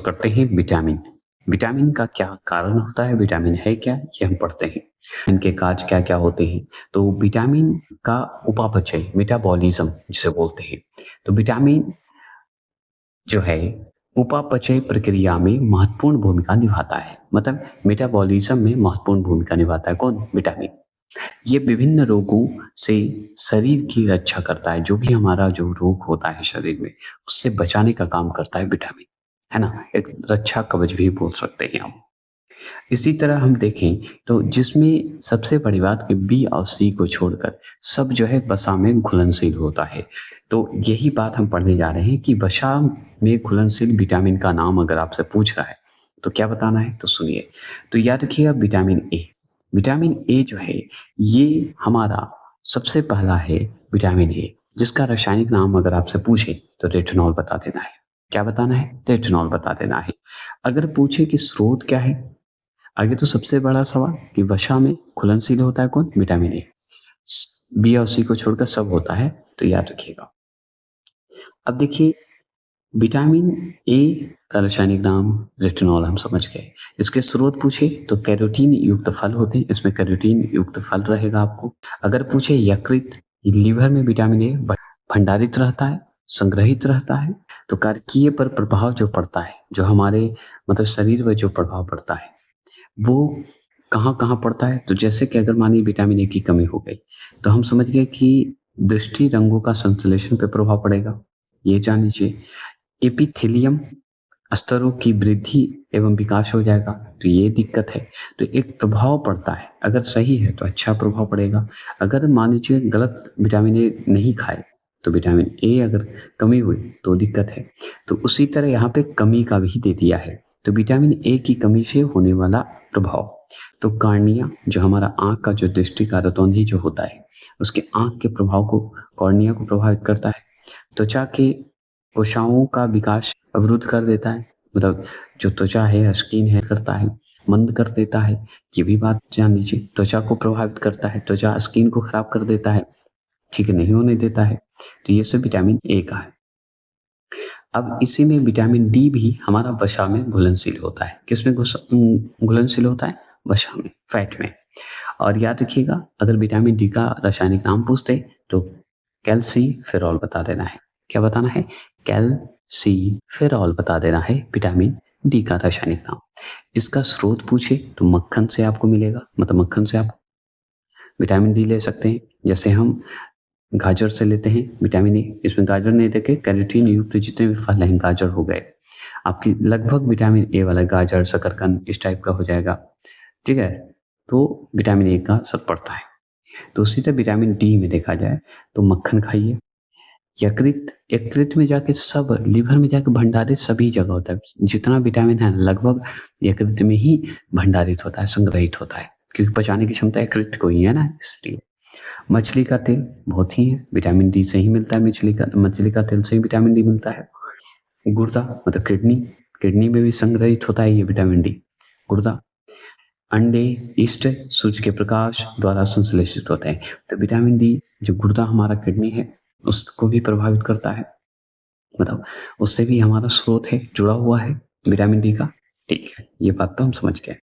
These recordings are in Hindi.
करते हैं विटामिन। विटामिन का क्या कारण होता है, विटामिन है क्या, ये हम पढ़ते हैं। इनके कार्य क्या-क्या होते हैं। तो विटामिन का उपापचय मेटाबॉलिज्म जिसे बोलते हैं। तो विटामिन जो है उपापचय प्रक्रिया में महत्वपूर्ण भूमिका निभाता है। मतलब मेटाबॉलिज्म में महत्वपूर्ण भूमिका निभाता है कौन? विटामिन। ये विभिन्न रोगों से शरीर की रक्षा करता है। जो भी हमारा जो रोग होता है शरीर में, उससे बचाने का काम करता है विटामिन, है ना? एक रक्षा कवच भी बोल सकते हैं हम। इसी तरह हम देखें तो जिसमें सबसे बड़ी बात कि बी और सी को छोड़कर सब जो है वसा में घुलनशील होता है। तो यही बात हम पढ़ने जा रहे हैं कि वसा में घुलनशील विटामिन का नाम अगर आपसे पूछ रहा है तो क्या बताना है, तो सुनिए। तो याद रखिएगा विटामिन ए। विटामिन ए जो है ये हमारा सबसे पहला है विटामिन ए, जिसका रासायनिक नाम अगर आपसे पूछे तो रेटिनॉल बता देना है। क्या बताना है? रेटिनॉल बता देना है। अगर पूछे कि स्रोत क्या है, आगे तो सबसे बड़ा सवाल कि वसा में घुलनशील होता है कौन? Vitamin A. बी और सी को छोड़कर सब होता है, तो याद रखिएगा। अब देखिए विटामिन ए का रासायनिक नाम रेटिनॉल हम समझ गए। इसके स्रोत पूछे तो कैरोटीन युक्त फल होते हैं, इसमें कैरोटीन युक्त फल रहेगा आपको। अगर पूछे यकृत, लीवर में विटामिन ए भंडारित रहता है, संग्रहित रहता है। तो कार्कीय पर प्रभाव जो पड़ता है, जो हमारे मतलब शरीर पर जो प्रभाव पड़ता है वो कहाँ-कहाँ पड़ता है? तो जैसे कि अगर मानिए विटामिन ए की कमी हो गई, तो हम समझ गए कि दृष्टि रंगों का संश्लेषण पे प्रभाव पड़ेगा, ये जान लीजिए। एपिथेलियम स्तरों की वृद्धि एवं विकास हो जाएगा, तो ये दिक्कत है। तो एक प्रभाव पड़ता है, अगर सही है तो अच्छा प्रभाव पड़ेगा। अगर मान लीजिए गलत विटामिन ए नहीं खाए, तो विटामिन ए अगर कमी हुई तो दिक्कत है। तो उसी तरह यहाँ पे कमी का भी दे दिया है। तो विटामिन ए की कमी से होने वाला प्रभाव, तो कॉर्निया जो हमारा आँख का जो दृष्टि का रतौंधी जो होता है, उसके आँख के प्रभाव को कॉर्निया को प्रभावित करता है। त्वचा के कोशिकाओं का विकास अवरुद्ध कर देता है, मतलब जो त्वचा है, स्किन है, करता है, मंद कर देता है। ये भी बात जान लीजिए। त्वचा को प्रभावित करता है, त्वचा स्किन को खराब कर देता है, ठीक नहीं होने देता है। तो ये सब विटामिन ए का है। अब इसी में विटामिन डी भी हमारा वसा में घुलनशील होता है। किसमें घुलनशील होता है? वसा में, फैट में। और याद रखिएगा अगर विटामिन डी का रासायनिक नाम पूछते तो कैल्सीफेरॉल बता देना है। क्या बताना है? कैल्सीफेरॉल बता देना है विटामिन डी का रासायनिक नाम। इसका स्रोत पूछे तो मक्खन से आपको मिलेगा, मतलब मक्खन से आप विटामिन डी ले सकते हैं। जैसे हम गाजर से लेते हैं विटामिन ए, इसमें गाजर नहीं देके कैरोटीन युक्त जितने भी फल हैं गाजर हो गए, आपकी लगभग विटामिन ए वाला गाजर, शकरकंद इस टाइप का हो जाएगा, ठीक है। तो विटामिन ए का असर पड़ता है। तो उसी तरह विटामिन डी में देखा जाए तो मक्खन खाइए। यकृत, यकृत में जाके सब लीवर में जाके भंडारित सभी जगह होता है। जितना विटामिन है लगभग यकृत में ही भंडारित होता है, संग्रहित होता है, क्योंकि पचाने की क्षमता यकृत को ही है ना, इसलिए। मछली का तेल बहुत ही है, विटामिन डी से ही मिलता है। मछली का तेल से ही विटामिन डी मिलता है। गुर्दा मतलब किडनी, किडनी में भी संग्रहित होता है ये विटामिन डी। गुर्दा, अंडे, ईस्ट सूर्य के प्रकाश द्वारा संश्लेषित होते हैं। तो विटामिन डी जो गुर्दा हमारा किडनी है उसको भी प्रभावित करता है, मतलब उससे भी हमारा स्रोत है, जुड़ा हुआ है विटामिन डी का। ठीक है, ये बात तो हम समझ गए।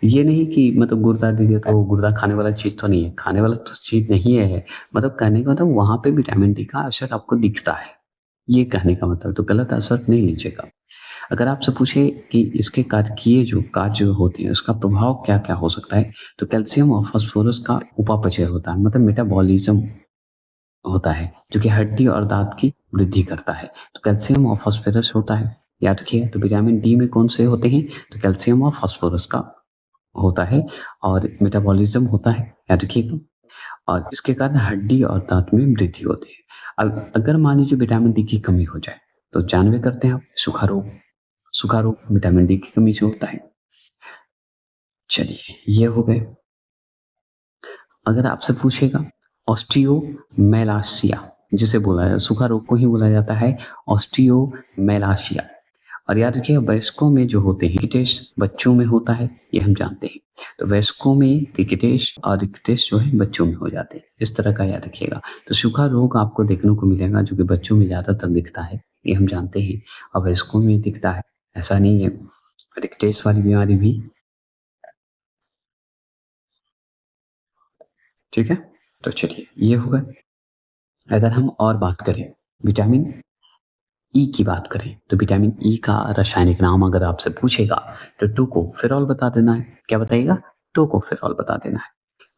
ये नहीं कि मतलब गुर्दा दे दिया तो गुर्दा खाने वाला चीज तो नहीं है, खाने वाला तो चीज नहीं है। मतलब कहने का मतलब वहां पे विटामिन डी का असर आपको दिखता है, ये कहने का मतलब। तो गलत असर नहीं लीजिएगा। अगर आपसे पूछे कि इसके कार्य जो कार्य होते हैं उसका प्रभाव क्या क्या हो सकता है, तो कैल्शियम और फास्फोरस का उपापचय होता है, मतलब मेटाबॉलिज्म होता है, जो कि हड्डी और दांत की वृद्धि करता है। तो कैल्शियम और फास्फोरस होता है, याद रखिए। तो विटामिन डी में कौन से होते हैं? तो कैल्शियम और फास्फोरस का होता है, और मेटाबॉलिज्म होता है, याद रखिएगा। और इसके कारण हड्डी और दांत में वृद्धि होती है। अब अगर मान लीजिए विटामिन डी की कमी हो जाए तो जानवे करते हैं आप सूखा रोग। सूखा रोग विटामिन डी की कमी से होता है। चलिए ये हो गए। अगर आपसे पूछेगा ऑस्टियोमेलासिया जिसे बोला है, सूखा रोग को ही बोला जाता है ऑस्टियोमेलासिया। और याद रखिए वयस्कों में जो होते हैं, रिकेटेस बच्चों में होता है, ये हम जानते हैं। तो वयस्कों में रिकेटेस और रिकेटेस जो है बच्चों में हो जाते हैं, इस तरह का याद रखिएगा। तो सूखा रोग आपको देखने को मिलेगा जो कि बच्चों में ज्यादातर दिखता है, ये हम जानते हैं, और वयस्कों में दिखता है। ऐसा नहीं है। रिकेट्स वाली बीमारी भी, ठीक है। तो चलिए ये होगा। अगर हम और बात करें विटामिन ई की बात करें, तो विटामिन ई का रासायनिक नाम अगर आपसे पूछेगा तो टोकोफेरॉल बता देना है। क्या बताइएगा? टोकोफेरॉल बता देना है।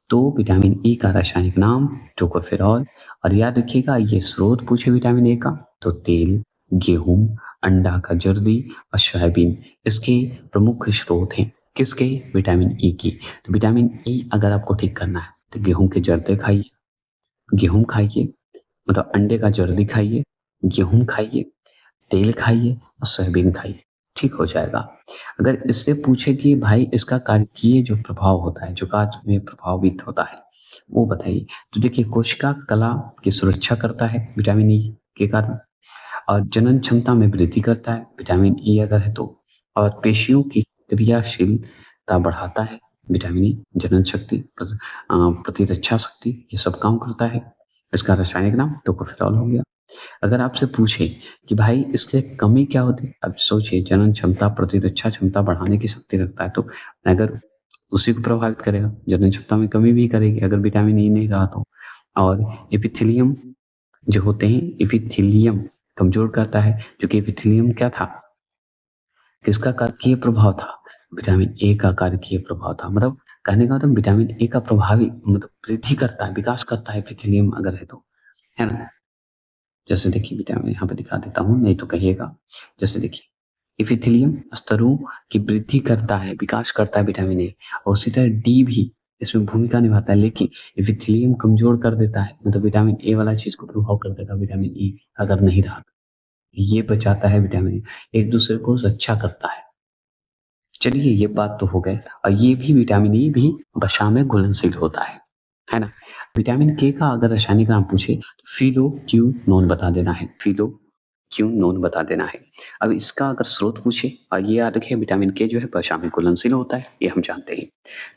तो विटामिन ई का रासायनिक नाम टोकोफेरॉल। और याद रखिएगा, ये स्रोत पूछे विटामिन ए का तो तेल, गेहूं, अंडा का जर्दी और सोयाबीन इसके प्रमुख स्रोत हैं। किसके? विटामिन ई की। तो विटामिन ई अगर आपको ठीक करना है तो गेहूं के जर्दे खाइए, गेहूं खाइए, मतलब अंडे का जर्दी खाइए, गेहूं खाइए, तेल खाइए और सोयाबीन खाइए, ठीक हो जाएगा। अगर इससे पूछे कि भाई इसका कार्य जो प्रभाव होता है, जो कार्य में प्रभावित होता है, वो बताइए। तो देखिए, कोशिका कला की सुरक्षा करता है विटामिन ई के कारण, और जनन क्षमता में वृद्धि करता है विटामिन ई अगर है तो, और पेशियों की क्रियाशीलता बढ़ाता है विटामिन ई। जनन शक्ति, प्रतिरक्षा शक्ति, ये सब काम करता है। इसका रासायनिक नाम टोकोफेरॉल हो गया। अगर आपसे पूछे कि भाई इसके कमी क्या होती है, अब सोचिए, जनन क्षमता, प्रतिरक्षा क्षमता बढ़ाने की शक्ति रखता है, तो अगर उसी को प्रभावित करेगा, जनन क्षमता में कमी भी करेगी अगर विटामिन ई नहीं रहा तो। और एपिथेलियम जो होते हैं, एपिथेलियम कमजोर करता है, जो कि एपिथेलियम क्या था, किसका कार्य प्रभाव था? विटामिन ए का कार्य प्रभाव था। मतलब कहने का मतलब विटामिन ए का प्रभावी मतलब वृद्धि करता है, विकास करता है एपिथेलियम अगर है तो, है ना। जैसे देखिए, विटामिन यहाँ पे दिखा देता हूँ, नहीं तो कहिएगा। जैसे देखिए, एपिथेलियम स्तरों की वृद्धि करता है, विकास करता है विटामिन ए। और उसी तरह डी भी इसमें भूमिका निभाता है, लेकिन एपिथेलियम कमजोर कर देता है, मतलब विटामिन ए वाला चीज को प्रभाव कर देगा विटामिन ई अगर नहीं रहा तो। ये बचाता है विटामिन ए, एक दूसरे को रक्षा करता है। चलिए ये बात तो हो गए। और ये भी विटामिन ई भी वसा में घुलनशील होता है ना। विटामिन के का अगर रासायनिक नाम पूछे तो फिलो क्यू नोन बता देना है, फिलो क्यों नोन बता देना है। अब इसका अगर स्रोत पूछे, और ये याद रखिए विटामिन के जो है वसा में घुलनशील होता है, ये हम जानते हैं।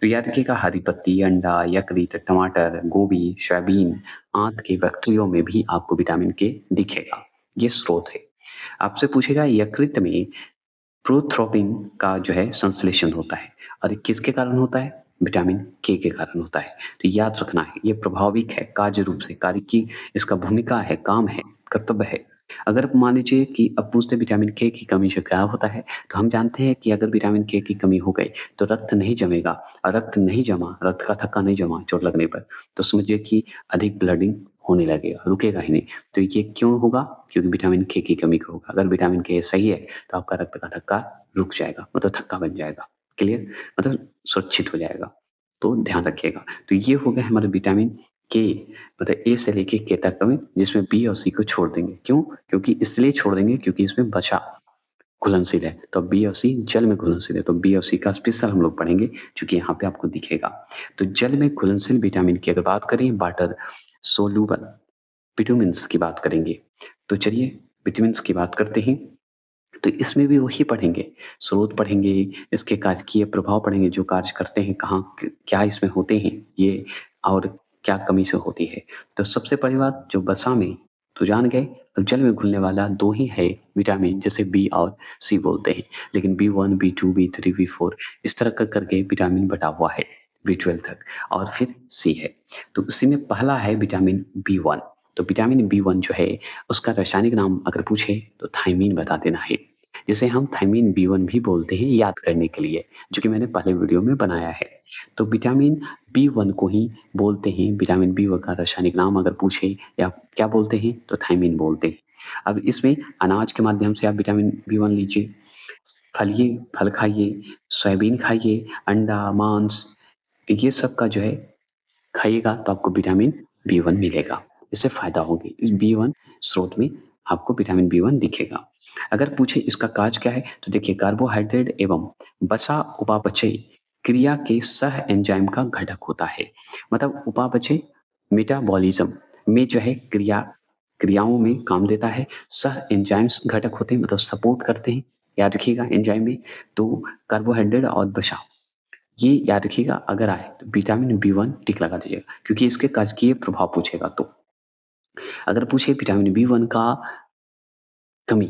तो याद रखिएगा, हरी पत्ती, अंडा, यकृत, टमाटर, गोभी, सोयाबीन, आंत के बैक्टीरियो में भी आपको विटामिन के दिखेगा। ये स्रोत है। आपसे पूछेगा यकृत में प्रोथ्रोम्बिन का जो है संश्लेषण होता है, और ये किसके कारण होता है? विटामिन के कारण होता है। तो याद रखना है, ये प्रभाविक है कार्य रूप से, कार्य की इसका भूमिका है, काम है, कर्तव्य है। अगर मान लीजिए कि अब पूछते विटामिन के की कमी से क्या होता है, तो हम जानते हैं कि अगर विटामिन के की कमी हो गई तो रक्त नहीं जमेगा, और रक्त नहीं जमा, रक्त का थक्का नहीं जमा चोट लगने पर, तो समझिए कि अधिक ब्लडिंग होने लगेगा, रुकेगा ही नहीं। तो ये क्यों होगा? क्योंकि विटामिन के की कमी होगा। अगर विटामिन के सही है तो आपका रक्त का थक्का रुक जाएगा, मतलब थक्का बन जाएगा, क्लियर, मतलब सुरक्षित हो जाएगा। तो ध्यान रखिएगा। तो ये हो गया हमारे विटामिन के, मतलब ए से लेके के तक में, जिसमें बी और सी को छोड़ देंगे। क्यों? क्योंकि इसलिए छोड़ देंगे क्योंकि इसमें बचा घुलनशील है, तो बी और सी जल में घुलनशील है, तो बी और सी का स्पेशल हम लोग पढ़ेंगे, क्योंकि यहाँ पे आपको दिखेगा। तो जल में घुलनशील विटामिन की अगर बात करें, वाटर सोल्यूबल विटामिन्स की बात करेंगे, तो चलिए विटामिन्स की बात करते हैं। तो इसमें भी वही पढ़ेंगे, स्रोत पढ़ेंगे, इसके कार्य प्रभाव पढ़ेंगे, जो कार्य करते हैं, कहाँ क्या इसमें होते हैं ये, और क्या कमी से होती है। तो सबसे पहली बात, जो वसा में तो जान गए। अब जल में घुलने वाला दो ही है विटामिन, जैसे बी और सी बोलते हैं, लेकिन B1, B2, B3, B4 इस तरह का करके विटामिन बटा हुआ है, B12 तक, और फिर सी है। तो इसी में पहला है विटामिन B1। तो विटामिन B1 जो है, उसका रासायनिक नाम अगर पूछे तो थायमीन बता देना है, जिसे हम थायमीन B1 भी बोलते हैं, याद करने के लिए, जो कि मैंने पहले वीडियो में बनाया है। तो विटामिन B1 को ही बोलते हैं, विटामिन B1 का रासायनिक नाम अगर पूछे या क्या बोलते हैं, तो थायमीन बोलते हैं। अब इसमें अनाज के माध्यम से आप विटामिन B1 लीजिए, फलिए, फल खाइए, सोयाबीन खाइए, अंडा, मांस, ये सब का जो है खाइएगा तो आपको विटामिन B1 मिलेगा, इससे फायदा होगी। इस B1 स्रोत में आपको विटामिन B1 दिखेगा। अगर पूछे इसका कार्य क्या है, तो देखिए, कार्बोहाइड्रेट एवं वसा उपापचय क्रिया के सह एंजाइम का घटक होता है। मतलब उपापचय मेटाबॉलिज्म में जो है क्रियाओं में काम देता है। सह एंजाइम्स घटक होते हैं, मतलब सपोर्ट करते हैं, याद रखिएगा एंजाइम में। तो कार्बोहाइड्रेट और वसा, ये याद रखिएगा, अगर आए तो विटामिन B1 टिक लगा दीजिएगा, क्योंकि इसके कार्य प्रभाव पूछेगा। तो अगर पूछे विटामिन B1 का कमी,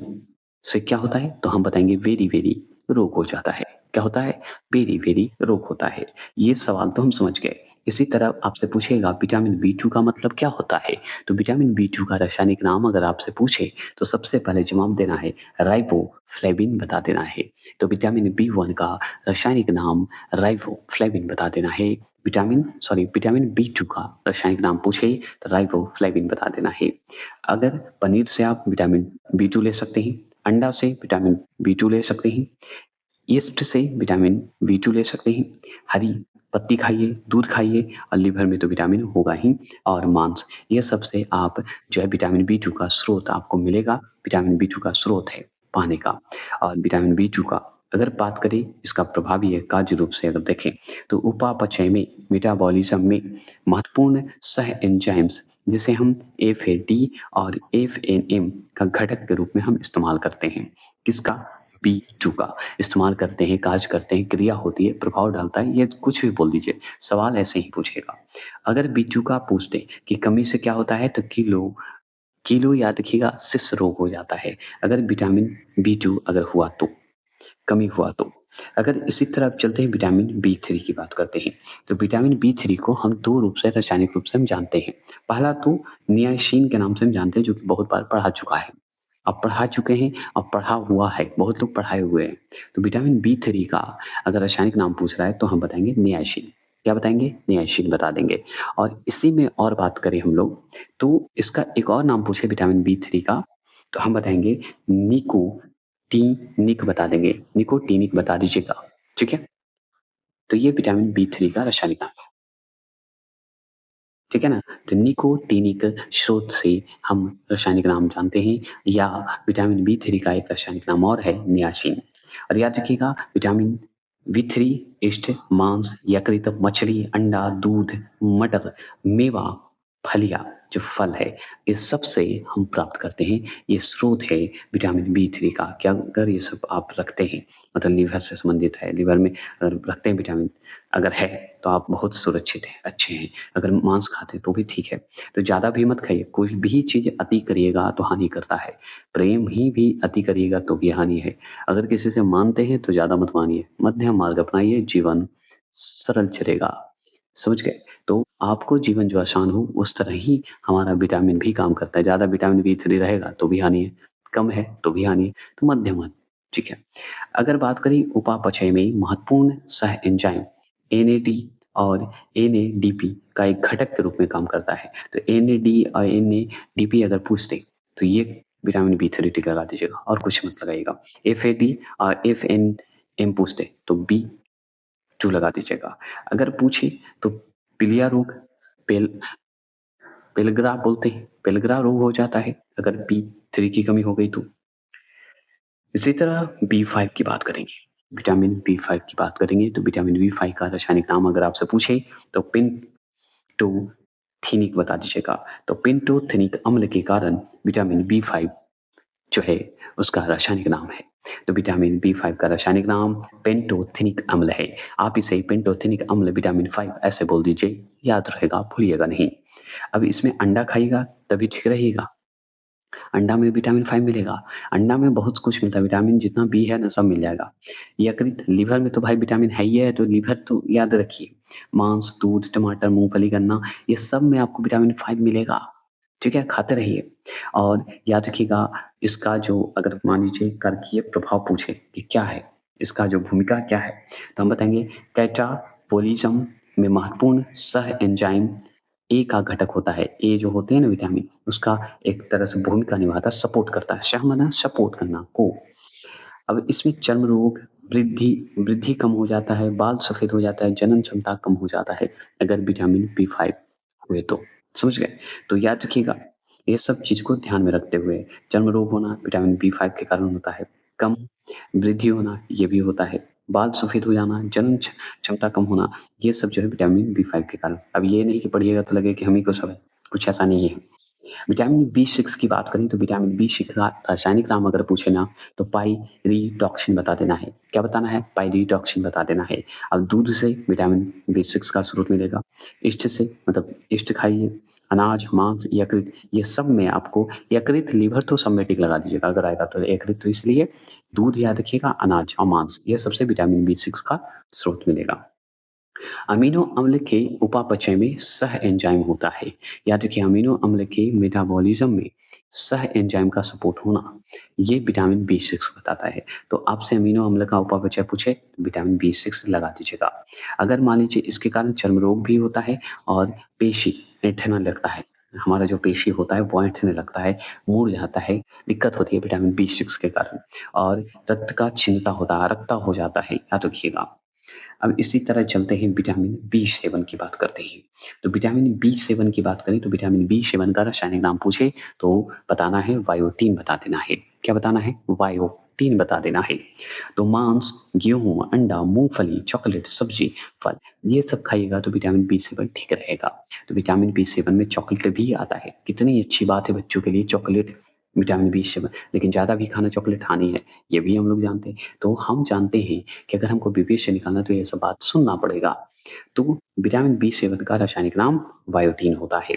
से क्या होता है? तो हम बताएँगे वेरी, वेरी रोग हो जाता है। क्या होता है? वेरी, वेरी रोग होता है। ये सवाल तो हम समझ गए। इसी तरह आपसे पूछेगा विटामिन बी 2 का मतलब क्या होता है? तो विटामिन बी 2 का रासायनिक नाम अगर आपसे पूछे तो सबसे पहले जवाब देना है राइबोफ्लेविन बता देना है। तो विटामिन बी 1 का रासायनिक नाम राइबोफ्लेविन बता देना है। विटामिन बी 2 का रासायनिक नाम पूछे तो राइबोफ्लेविन बता देना है। अगर पनीर से आप विटामिन बी 2 ले सकते हैं, अंडा से विटामिन बी 2 ले सकते हैं, यीस्ट से विटामिन बी 2 ले सकते हैं, हरी पत्ती खाइए, दूध खाइए और लीवर में तो विटामिन होगा ही और मांस, ये सब से आप जो है विटामिन बी 2 का स्रोत आपको मिलेगा, विटामिन बी 2 का स्रोत है पाने का। और विटामिन बी 2 का अगर बात करें इसका प्रभावी कार्य रूप से अगर देखें तो उपापचय में, मेटाबॉलिज्म में महत्वपूर्ण सह एंजाइम्स जिसे हम एफ और एफ का घटक के रूप में हम इस्तेमाल करते हैं। किसका? बी 2 का इस्तेमाल करते हैं, कार्य करते हैं, क्रिया होती है, प्रभाव डालता है, ये कुछ भी बोल दीजिए, सवाल ऐसे ही पूछेगा। अगर बी 2 का पूछ दे कि कमी से क्या होता है तो किलो याद रखिएगा शिश रोग हो जाता है। अगर विटामिन बी 2 अगर हुआ तो, कमी हुआ तो। अगर इसी तरह चलते हैं विटामिन बी 3 की बात करते हैं, तो विटामिन बी 3 को हम 2 रूप से रासायनिक रूप से हम जानते हैं। पहला तो नियासिन के नाम से हम जानते हैं जो कि बहुत बार पढ़ा चुका है। आप पढ़ा चुके हैं और पढ़ा हुआ है, बहुत लोग पढ़ाए हुए हैं। तो विटामिन बी 3 का अगर रासायनिक नाम पूछ रहा है तो हम बताएँगे नियासिन। क्या बताएँगे? नियासिन बता देंगे। और इसी में और बात करें हम लोग, तो इसका एक और नाम पूछे विटामिन बी 3 का, तो हम बताएँगे निकोटीनिक बता देंगे, निकोटीनिक बता दीजिएगा, ठीक है? तो ये विटामिन बी 3 का रासायनिक नाम है, ठीक है ना? तो निकोटीनिक स्रोत से हम रासायनिक नाम जानते हैं या विटामिन बी 3 का एक रासायनिक नाम और है नियासिन। और याद रखिएगा विटामिन बी 3 ईस्ट, मांस, यकृत, मछली, अंडा, दूध, मटर, मेवा, फलियाँ जो फल है, इस सब से हम प्राप्त करते हैं। ये स्रोत है विटामिन बी 3 का। क्या अगर ये सब आप रखते हैं, मतलब लीवर से संबंधित है, लीवर में अगर रखते हैं विटामिन अगर है, तो आप बहुत सुरक्षित हैं, अच्छे हैं। अगर मांस खाते हैं तो भी ठीक है। तो ज़्यादा भी मत खाइए, कोई भी चीज़ अति करिएगा तो हानि करता है। प्रेम ही भी अति करिएगा तो भी हानि है। अगर किसी से मानते हैं तो ज़्यादा मत मानिए, मध्यम मार्ग अपनाइए, जीवन सरल चलेगा। समझ गए? तो आपको जीवन जो आसान हो उस तरह ही हमारा विटामिन भी काम करता है। ज़्यादा विटामिन बी 3 रहेगा तो भी हानि है, कम है तो भी हानि है, तो मध्यम, ठीक है। अगर बात करें उपापचय में महत्वपूर्ण सह एंजाइम एनएडी और एनएडीपी का एक घटक के रूप में काम करता है। तो एनएडी और एनएडीपी अगर पूछते तो ये विटामिन बी 3 टिक लगा दीजिएगा और कुछ मत लगाइएगा। एफएडी और एफएनएम पूछते तो बी 2 लगा दीजिएगा। अगर पूछे तो पीलिया रोग, पेल पेलग्रा बोलते हैं, पेलग्रा रोग हो जाता है अगर बी 3 की कमी हो गई तो। इसी तरह बी 5 की बात करेंगे, विटामिन बी 5 की बात करेंगे तो विटामिन बी 5 का रासायनिक नाम अगर आपसे पूछे तो पेंटोथेनिक बता दीजिएगा। तो पेंटोथेनिक अम्ल के कारण विटामिन बी 5 जो है उसका रासायनिक नाम है। तो विटामिन बी 5 का रासायनिक नाम पेंटोथेनिक अम्ल है। आप इसे पेंटोथेनिक अम्ल विटामिन 5 ऐसे बोल दीजिए, याद रहेगा, भूलिएगा नहीं। अब इसमें अंडा खाइएगा तभी ठीक रहिएगा। अंडा में विटामिन 5 मिलेगा। अंडा में बहुत कुछ मिलता है, विटामिन जितना बी है ना सब मिल जाएगा। यकृत, लीवर में तो भाई विटामिन है ही है, तो लीवर तो याद रखिए। मांस, दूध, टमाटर, मूँगफली, गन्ना ये सब में आपको विटामिन 5 मिलेगा। ठीक है? खाते रहिए और याद रखिएगा इसका जो अगर मान लीजिए कार्कीय प्रभाव पूछे कि क्या है, इसका जो भूमिका क्या है? तो हम बताएँगे कैटाबॉलिज़्म में महत्वपूर्ण सह एंजाइम ए का घटक होता है। ए जो होते हैं ना विटामिन, उसका एक तरह से भूमिका निभाता है, सपोर्ट करता है। सह माने सपोर्ट करना को। अब इसमें चर्म रोग, वृद्धि वृद्धि कम हो जाता है, बाल सफ़ेद हो जाता है, जनन क्षमता कम हो जाता है, अगर विटामिन बी 5 हुए तो। समझ गए? तो याद रखिएगा, ये सब चीज़ को ध्यान में रखते हुए चर्म रोग होना विटामिन बी 5 के कारण होता है। कम वृद्धि होना ये भी होता है। बाल सफ़ेद हो जाना, जनन क्षमता कम होना, ये सब जो है विटामिन बी 5 के कारण। अब ये नहीं कि पढ़िएगा तो लगे कि हम ही को सब है, कुछ ऐसा नहीं है। विटामिन बी6 की बात करें तो विटामिन बी6 का रासायनिक नाम अगर पूछे ना तो पाइरिडॉक्सिन बता देना है। क्या बताना है? पाइरिडॉक्सिन बता देना है। अब दूध से विटामिन बी6 का स्रोत मिलेगा। इष्ट से मतलब इष्ट खाइए, अनाज, मांस, यकृत ये सब में आपको यकृत, लिवर तो सब में टिक लगा दीजिएगा अगर आएगा तो। यकृत तो इसलिए दूध याद रखिएगा, अनाज और मांस ये सबसे विटामिन बी6 का स्रोत मिलेगा। अमीनो अम्ल के उपापचय में सह एंजाइम होता है। याद रखिए अमीनो अम्ल के मेटाबॉलिज्म में सह एंजाइम का सपोर्ट होना, ये विटामिन बी6 बताता है। तो आपसे अमीनो अम्ल का उपापचय पूछे तो विटामिन बी6 लगा दीजिएगा। अगर मान लीजिए इसके कारण चर्म रोग भी होता है और पेशी ऐंठने लगता है, हमारा जो पेशी होता है वो ऐंठने लगता है, मुड़ जाता है, दिक्कत होती है विटामिन बी6 के कारण। और रक्त का क्षीणता होता है, अरक्ता हो जाता है, याद रखिएगा। अब इसी तरह चलते हैं विटामिन बी7 की बात करते हैं। तो विटामिन बी7 की बात करें तो विटामिन बी7 का रासायनिक नाम पूछे तो बताना है बायोटीन बता देना है। क्या बताना है? बायोटीन बता देना है। तो मांस, गेहूँ, अंडा, मूँगफली, चॉकलेट, सब्जी, फल ये सब खाइएगा तो विटामिन बी7 ठीक रहेगा। तो विटामिन बी7 में चॉकलेट भी आता है। कितनी अच्छी बात है बच्चों के लिए चॉकलेट, विटामिन बी7। लेकिन ज़्यादा भी खाना चॉकलेट हानि है, ये भी हम लोग जानते हैं। तो हम जानते हैं कि अगर हमको बीपीएस से निकालना है तो ये सब बात सुनना पड़ेगा। तो विटामिन बी7 का रासायनिक नाम बायोटीन होता है।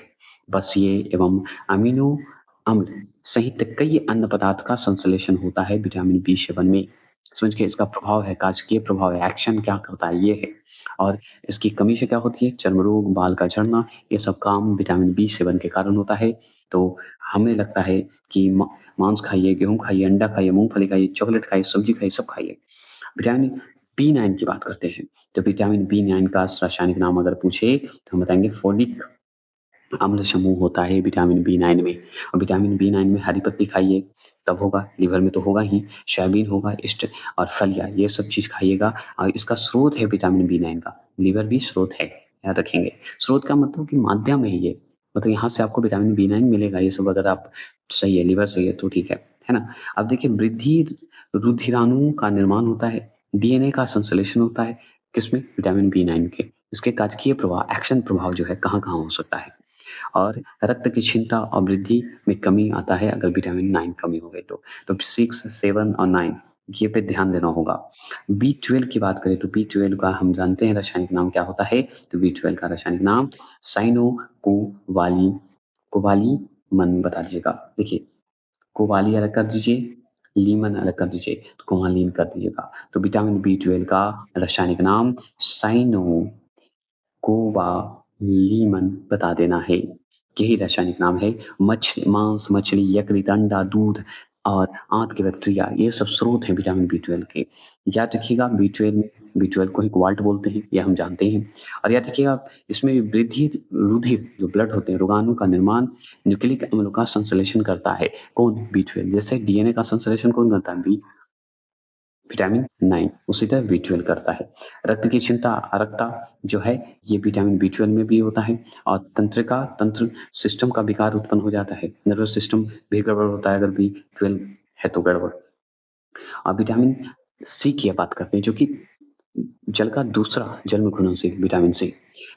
बस ये एवं अमीनो अम्ल सहित कई अन्य पदार्थ का संश्लेषण होता है विटामिन बी7 में। समझ गए? इसका प्रभाव है, काजकीय प्रभाव है, एक्शन क्या करता है ये है। और इसकी कमी से क्या होती है? चर्म रोग, बाल का झड़ना, ये सब काम विटामिन बी7 के कारण होता है। तो हमें लगता है कि मांस खाइए, गेहूँ खाइए, अंडा खाइए, मूँगफली खाइए, चॉकलेट खाइए, सब्जी खाइए, सब खाइए। विटामिन बी9 की बात करते हैं। तो विटामिन बी9 का रासायनिक नाम अगर पूछे तो हम बताएँगे फोलिक अम्ल समूह होता है विटामिन बी9 में। और विटामिन बी9 में हरी पत्ती खाइए तब होगा, लिवर में तो होगा ही, सोयाबीन होगा, इस्ट और फलियाँ ये सब चीज़ खाइएगा। और इसका स्रोत है विटामिन बी9 का, लिवर भी स्रोत है, याद रखेंगे। स्रोत का मतलब कि माध्यम है ये, मतलब यहाँ से आपको विटामिन बी9 मिलेगा। ये सब अगर आप सही है, लिवर सही है तो ठीक है ना? अब देखिए वृद्धि रुधिराणुओं का निर्माण होता है, डीएनए का संश्लेषण होता है, किसमें? विटामिन बी9 के। इसके काजकीय प्रभाव, एक्शन प्रभाव जो है कहाँ-कहाँ हो सकता है। और रक्त की क्षमता और वृद्धि में कमी आता है अगर विटामिन 9 कमी हो गई तो। तो 6, 7 और 9 ये पे ध्यान देना होगा। बी12 की बात करें तो बी12 का हम जानते हैं रासायनिक नाम क्या होता है? तो बी12 का रासायनिक नाम कोबालामिन बता दीजिएगा। देखिए कोबाली अलग कर दीजिए, लीमन अलग कर दीजिए, तो कोबालिन कर दीजिएगा। तो विटामिन बी12 का रासायनिक नाम साइनो कोबालीमन बता देना है। यही रासायनिक नाम है। मांस, मछली, यकृत, अंडा, दूध और आंत के बैक्टीरिया ये सब स्रोत हैं विटामिन बी12 के। याद रखिएगा बी12 को ही क्वाल्ट बोलते हैं, ये हम जानते हैं। और याद रखिएगा इसमें वृद्धि रुधिर जो ब्लड होते हैं, रोगाणु का निर्माण, न्यूक्लिक अम्लों का संश्लेषण करता है। कौन? बी12। जैसे डीएनए का संश्लेषण कौन करता है? विटामिन 9 उसी तरह बी12 करता है। रक्त की क्षमता, अरक्ता जो है ये विटामिन बी12 में भी होता है। और तंत्र सिस्टम का विकार उत्पन्न हो जाता है। नर्वस सिस्टम भी गड़बड़ होता है अगर बी12 है तो गड़बड़। और विटामिन सी की अब बात करते हैं जो कि जल का दूसरा जन्म घुलनशील विटामिन सी।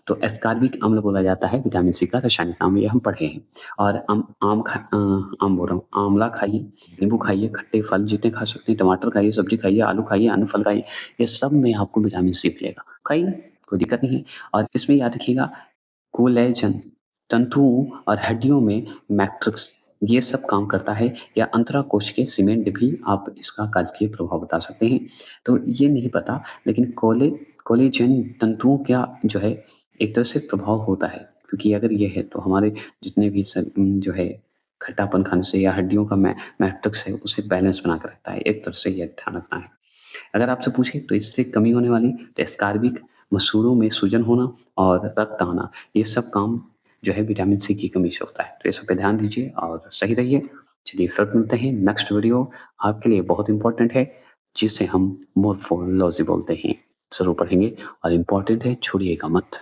तो एस्कॉर्बिक अम्ल बोला जाता है विटामिन सी का रासायनिक नाम, ये हम पढ़े हैं। और आम बोल रहा हूँ, आंवला खाइए, नींबू खाइए, खट्टे फल जितने खा सकते हैं, टमाटर खाइए, सब्जी खाइए, आलू खाइए, अन्य फल खाइए, ये सब में आपको विटामिन सी मिलेगा। खाइए, कोई दिक्कत नहीं है। और इसमें याद रखिएगा कोलेजन तंतुओं और हड्डियों में मैट्रिक्स ये सब काम करता है। या अंतराकोश के सीमेंट भी आप इसका काजकीय प्रभाव बता सकते हैं। तो ये नहीं पता लेकिन कोलेजन तंतुओं का जो है एक तरह से प्रभाव होता है, क्योंकि अगर ये है तो हमारे जितने भी जो है खट्टापन खाने से या हड्डियों का मैट्रिक्स है उसे बैलेंस बना कर रखता है। एक तरह से ये ध्यान रखना है। अगर आपसे पूछे तो इससे कमी होने वाली तो एस्कॉर्बिक मसूड़ों में सूजन होना और रक्त आना, ये सब काम जो है विटामिन सी की कमी से होता है। तो ये सब पे ध्यान दीजिए और सही रहिए। चलिए फिर मिलते हैं। नेक्स्ट वीडियो आपके लिए बहुत इंपॉर्टेंट है, जिसे हम मोर्फोलॉजी बोलते हैं। ज़रूर पढ़ेंगे और इम्पोर्टेंट है, छोड़िएगा मत।